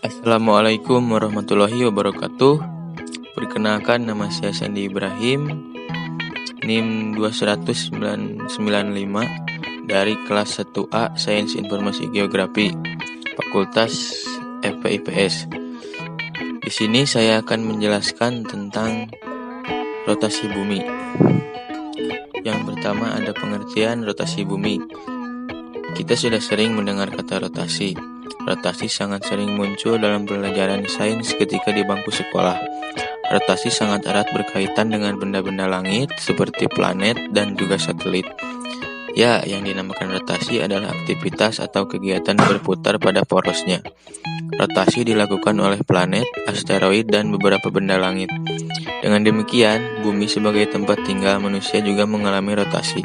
Assalamualaikum warahmatullahi wabarakatuh. Perkenalkan, nama saya Sandi Ibrahim, NIM 21995 dari kelas 1A Sains Informasi Geografi, Fakultas FPIPS. Di sini saya akan menjelaskan tentang rotasi bumi. Yang pertama ada pengertian rotasi bumi. Kita sudah sering mendengar kata rotasi. Rotasi sangat sering muncul dalam pelajaran sains ketika di bangku sekolah. Rotasi sangat erat berkaitan dengan benda-benda langit seperti planet dan juga satelit. Ya, yang dinamakan rotasi adalah aktivitas atau kegiatan berputar pada porosnya. Rotasi dilakukan oleh planet, asteroid, dan beberapa benda langit. Dengan demikian, bumi sebagai tempat tinggal manusia juga mengalami rotasi.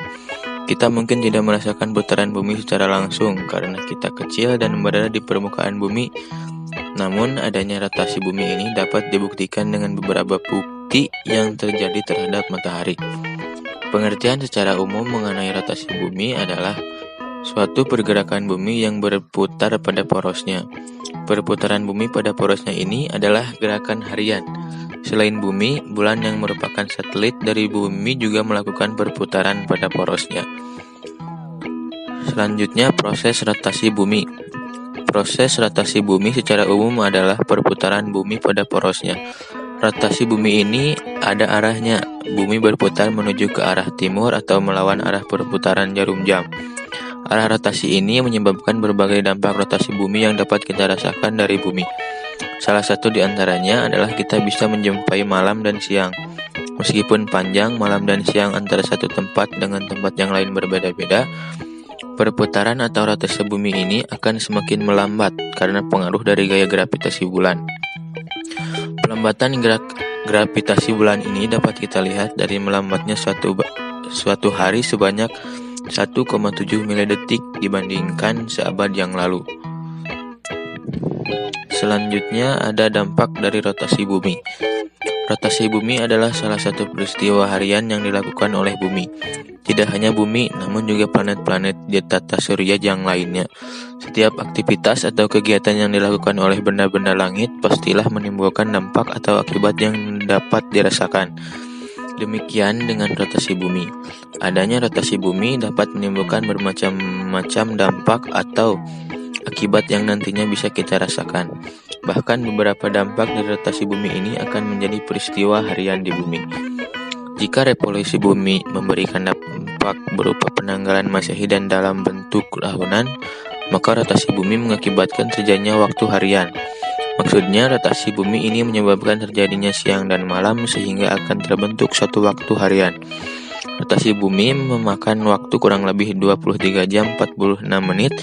Kita mungkin tidak merasakan putaran bumi secara langsung karena kita kecil dan berada di permukaan bumi. Namun, adanya rotasi bumi ini dapat dibuktikan dengan beberapa bukti yang terjadi terhadap matahari. Pengertian secara umum mengenai rotasi bumi adalah suatu pergerakan bumi yang berputar pada porosnya. Perputaran bumi pada porosnya ini adalah gerakan harian. Selain bumi, bulan yang merupakan satelit dari bumi juga melakukan perputaran pada porosnya. Selanjutnya, proses rotasi bumi. Proses rotasi bumi secara umum adalah perputaran bumi pada porosnya. Rotasi bumi ini ada arahnya. Bumi berputar menuju ke arah timur atau melawan arah perputaran jarum jam. Arah rotasi ini menyebabkan berbagai dampak rotasi bumi yang dapat kita rasakan dari bumi. Salah satu di antaranya adalah kita bisa menjumpai malam dan siang. Meskipun panjang, malam dan siang antara satu tempat dengan tempat yang lain berbeda-beda, perputaran atau rotasi bumi ini akan semakin melambat karena pengaruh dari gaya gravitasi bulan. Pelambatan gravitasi bulan ini dapat kita lihat dari melambatnya suatu hari sebanyak 1,7 milidetik dibandingkan seabad yang lalu. Selanjutnya ada dampak dari rotasi bumi. Rotasi bumi adalah salah satu peristiwa harian yang dilakukan oleh bumi. Tidak hanya bumi, namun juga planet-planet di tata surya yang lainnya. Setiap aktivitas atau kegiatan yang dilakukan oleh benda-benda langit pastilah menimbulkan dampak atau akibat yang dapat dirasakan. Demikian dengan rotasi bumi. Adanya rotasi bumi dapat menimbulkan bermacam-macam dampak atau akibat yang nantinya bisa kita rasakan. Bahkan beberapa dampak dari rotasi bumi ini akan menjadi peristiwa harian di bumi. Jika revolusi bumi memberikan dampak berupa penanggalan Masehi dan dalam bentuk tahunan, maka rotasi bumi mengakibatkan terjadinya waktu harian. Maksudnya, rotasi bumi ini menyebabkan terjadinya siang dan malam sehingga akan terbentuk suatu waktu harian. Rotasi bumi memakan waktu kurang lebih 23 jam 46 menit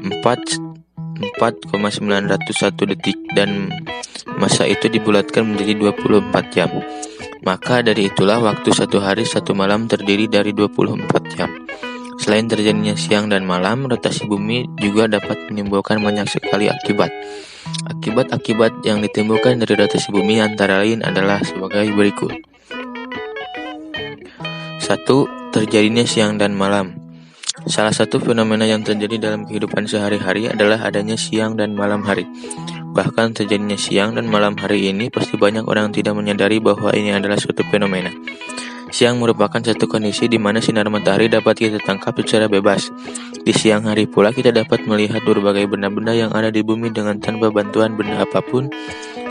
4,901 detik dan masa itu dibulatkan menjadi 24 jam. Maka dari itulah waktu satu hari satu malam terdiri dari 24 jam. Selain terjadinya siang dan malam, rotasi bumi juga dapat menimbulkan banyak sekali akibat. Akibat-akibat yang ditimbulkan dari rotasi bumi antara lain adalah sebagai berikut. 1. Terjadinya siang dan malam. Salah satu fenomena yang terjadi dalam kehidupan sehari-hari adalah adanya siang dan malam hari. Bahkan terjadinya siang dan malam hari ini pasti banyak orang tidak menyadari bahwa ini adalah suatu fenomena. Siang merupakan satu kondisi di mana sinar matahari dapat kita tangkap secara bebas. Di siang hari pula kita dapat melihat berbagai benda-benda yang ada di bumi dengan tanpa bantuan benda apapun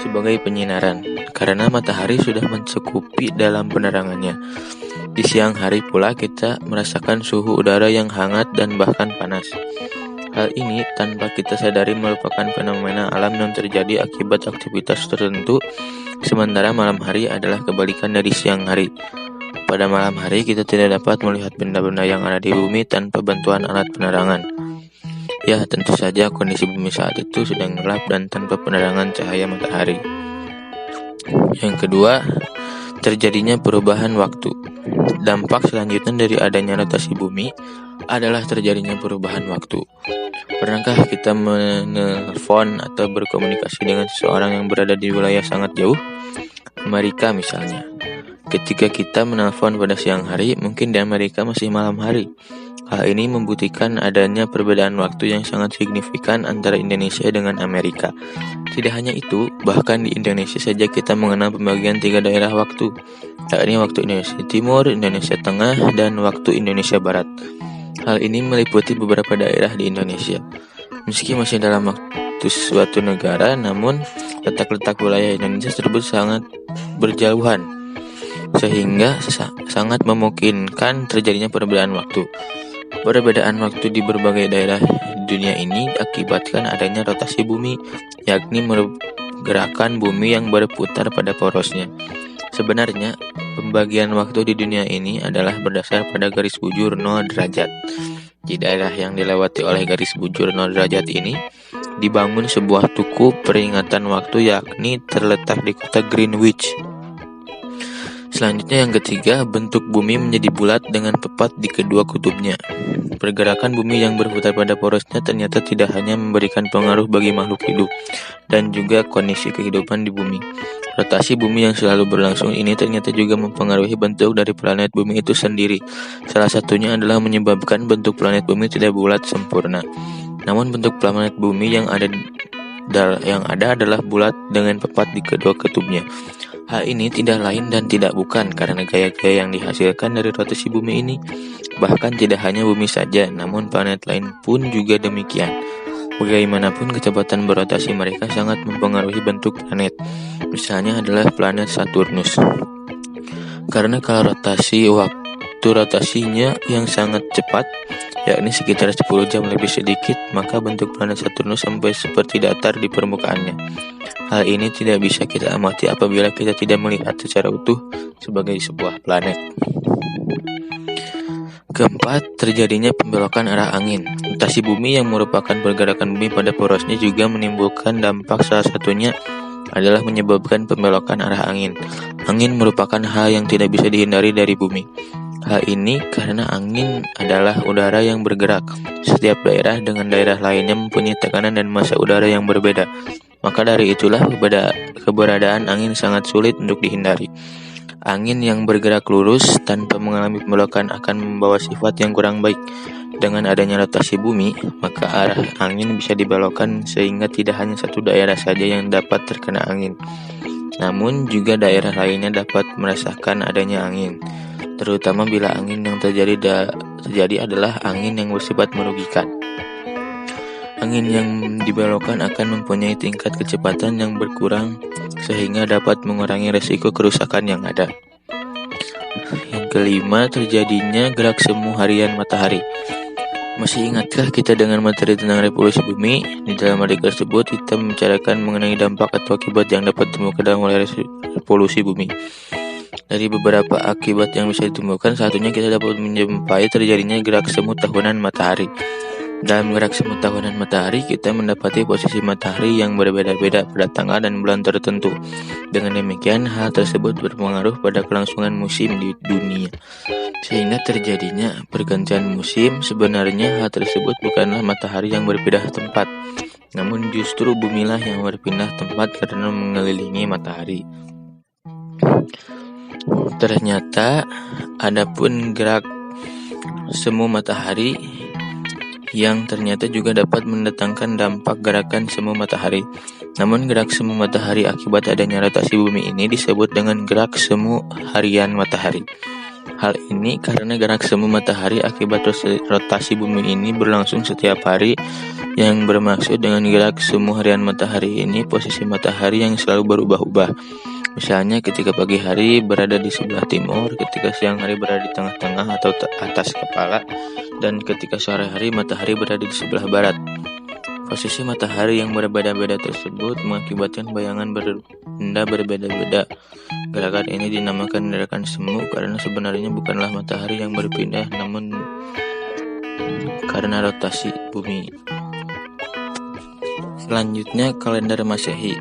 sebagai penyinaran, karena matahari sudah mencukupi dalam penerangannya. Di siang hari pula kita merasakan suhu udara yang hangat dan bahkan panas. Hal ini tanpa kita sadari merupakan fenomena alam yang terjadi akibat aktivitas tertentu, sementara malam hari adalah kebalikan dari siang hari. Pada malam hari kita tidak dapat melihat benda-benda yang ada di bumi tanpa bantuan alat penerangan. Ya, tentu saja kondisi bumi saat itu sedang gelap dan tanpa penerangan cahaya matahari. Yang kedua, terjadinya perubahan waktu. Dampak selanjutnya dari adanya rotasi bumi adalah terjadinya perubahan waktu. Pernahkah kita menelpon atau berkomunikasi dengan seseorang yang berada di wilayah sangat jauh? Amerika misalnya. Ketika kita menelpon pada siang hari, mungkin di Amerika masih malam hari. Hal ini membuktikan adanya perbedaan waktu yang sangat signifikan antara Indonesia dengan Amerika. Tidak hanya itu, bahkan di Indonesia saja kita mengenal pembagian 3 daerah waktu, yakni waktu Indonesia Timur, Indonesia Tengah, dan waktu Indonesia Barat. Hal ini meliputi beberapa daerah di Indonesia. Meski masih dalam waktu suatu negara, namun letak-letak wilayah Indonesia tersebut sangat berjauhan, sehingga sangat memungkinkan terjadinya perbedaan waktu. Perbedaan waktu di berbagai daerah dunia ini akibatkan adanya rotasi bumi, yakni gerakan bumi yang berputar pada porosnya. Sebenarnya, pembagian waktu di dunia ini adalah berdasar pada garis bujur 0 derajat. Di daerah yang dilewati oleh garis bujur 0 derajat ini, dibangun sebuah tugu peringatan waktu yakni terletak di kota Greenwich. Selanjutnya yang ketiga, bentuk bumi menjadi bulat dengan tepat di kedua kutubnya. Pergerakan bumi yang berputar pada porosnya ternyata tidak hanya memberikan pengaruh bagi makhluk hidup, dan juga kondisi kehidupan di bumi. Rotasi bumi yang selalu berlangsung ini ternyata juga mempengaruhi bentuk dari planet bumi itu sendiri. Salah satunya adalah menyebabkan bentuk planet bumi tidak bulat sempurna. Namun bentuk planet bumi yang ada adalah bulat dengan tepat di kedua kutubnya. Hal ini tidak lain dan tidak bukan karena gaya-gaya yang dihasilkan dari rotasi bumi ini. Bahkan tidak hanya bumi saja, namun planet lain pun juga demikian. Bagaimanapun kecepatan berotasi mereka sangat mempengaruhi bentuk planet. Misalnya adalah planet Saturnus. Karena kalau waktu rotasinya yang sangat cepat, yakni sekitar 10 jam lebih sedikit, maka bentuk planet Saturnus sampai seperti datar di permukaannya. Hal ini tidak bisa kita amati apabila kita tidak melihat secara utuh sebagai sebuah planet. Keempat, terjadinya pembelokan arah angin. Rotasi bumi yang merupakan pergerakan bumi pada porosnya juga menimbulkan dampak, salah satunya adalah menyebabkan pembelokan arah angin. Angin merupakan hal yang tidak bisa dihindari dari bumi. Hal ini karena angin adalah udara yang bergerak. Setiap daerah dengan daerah lainnya mempunyai tekanan dan massa udara yang berbeda. Maka dari itulah keberadaan angin sangat sulit untuk dihindari. Angin yang bergerak lurus tanpa mengalami pembelokan akan membawa sifat yang kurang baik. Dengan adanya rotasi bumi, maka arah angin bisa dibelokkan sehingga tidak hanya satu daerah saja yang dapat terkena angin, namun juga daerah lainnya dapat merasakan adanya angin. Terutama bila angin yang terjadi adalah angin yang bersifat merugikan. Angin yang dibelokkan akan mempunyai tingkat kecepatan yang berkurang sehingga dapat mengurangi resiko kerusakan yang ada. Yang kelima, terjadinya gerak semu harian matahari. Masih ingatkah kita dengan materi tentang revolusi bumi? Di dalam artikel tersebut kita membicarakan mengenai dampak atau akibat yang dapat ditemukan oleh revolusi bumi. Dari beberapa akibat yang bisa ditemukan, satunya kita dapat menjumpai terjadinya gerak semu tahunan matahari. Dalam gerak semu tahunan matahari, kita mendapati posisi matahari yang berbeda-beda pada tanggal dan bulan tertentu. Dengan demikian, hal tersebut berpengaruh pada kelangsungan musim di dunia. Sehingga terjadinya pergantian musim. Sebenarnya hal tersebut bukanlah matahari yang berpindah tempat, namun justru bumilah yang berpindah tempat karena mengelilingi matahari. Ternyata adapun gerak semu matahari yang ternyata juga dapat mendatangkan dampak gerakan semu matahari. Namun gerak semu matahari akibat adanya rotasi bumi ini disebut dengan gerak semu harian matahari. Hal ini karena gerak semu matahari akibat rotasi bumi ini berlangsung setiap hari. Yang bermaksud dengan gerak semu harian matahari ini posisi matahari yang selalu berubah-ubah. Misalnya ketika pagi hari berada di sebelah timur, ketika siang hari berada di tengah-tengah atau atas kepala, dan ketika sore hari matahari berada di sebelah barat. Posisi matahari yang berbeda-beda tersebut mengakibatkan bayangan benda berbeda-beda. Gerakan ini dinamakan gerakan semu karena sebenarnya bukanlah matahari yang berpindah, namun karena rotasi bumi. Selanjutnya, kalender Masehi.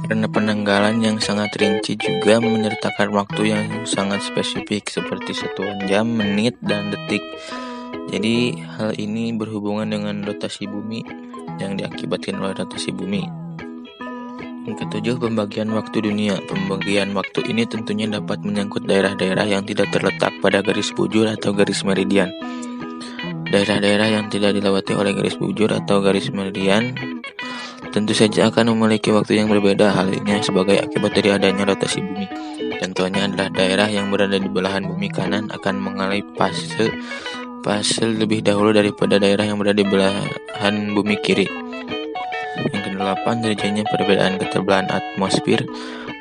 Karena penanggalan yang sangat rinci juga menyertakan waktu yang sangat spesifik seperti satuan jam, menit, dan detik. Jadi hal ini berhubungan dengan rotasi bumi yang diakibatkan oleh rotasi bumi. Yang ketujuh, pembagian waktu dunia. Pembagian waktu ini tentunya dapat menyangkut daerah-daerah yang tidak terletak pada garis bujur atau garis meridian. Daerah-daerah yang tidak dilewati oleh garis bujur atau garis meridian tentu saja akan memiliki waktu yang berbeda. Hal ini sebagai akibat dari adanya rotasi bumi. Contohnya adalah daerah yang berada di belahan bumi kanan akan mengalami fase lebih dahulu daripada daerah yang berada di belahan bumi kiri. Yang kedelapan, terjadinya perbedaan ketebalan atmosfer.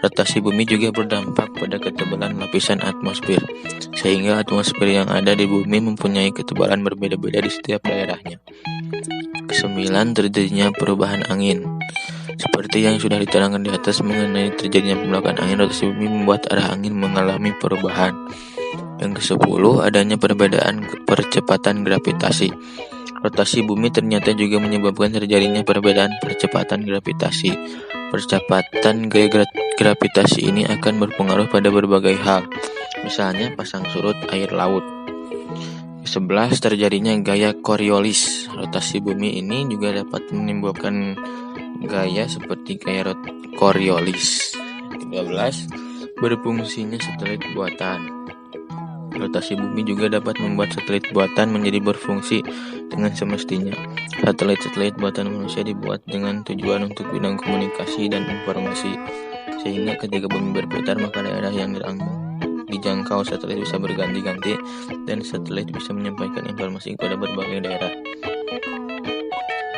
Rotasi bumi juga berdampak pada ketebalan lapisan atmosfer, sehingga atmosfer yang ada di bumi mempunyai ketebalan berbeda-beda di setiap daerahnya. Kesembilan, terjadinya perubahan angin. Seperti yang sudah diterangkan di atas mengenai terjadinya pembelakangan angin, rotasi bumi membuat arah angin mengalami perubahan. Yang ke-10, adanya perbedaan percepatan gravitasi. Rotasi bumi ternyata juga menyebabkan terjadinya perbedaan percepatan gravitasi. Percepatan gaya gravitasi ini akan berpengaruh pada berbagai hal, misalnya pasang surut air laut. Ke-11, terjadinya gaya Coriolis. Rotasi bumi ini juga dapat menimbulkan gaya seperti gaya Coriolis. Ke-12, berfungsinya satelit buatan. Rotasi bumi juga dapat membuat satelit buatan menjadi berfungsi dengan semestinya. Satelit-satelit buatan manusia dibuat dengan tujuan untuk bidang komunikasi dan informasi, sehingga ketika bumi berputar maka daerah yang dijangkau satelit bisa berganti-ganti dan satelit bisa menyampaikan informasi kepada berbagai daerah.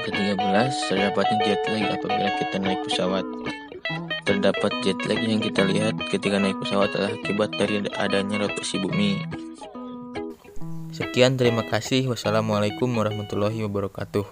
Ke-13, terdapatnya jet lag apabila kita naik pesawat. Terdapat jet lag yang kita lihat ketika naik pesawat adalah akibat dari adanya rotasi bumi. Sekian, terima kasih. Wassalamualaikum warahmatullahi wabarakatuh.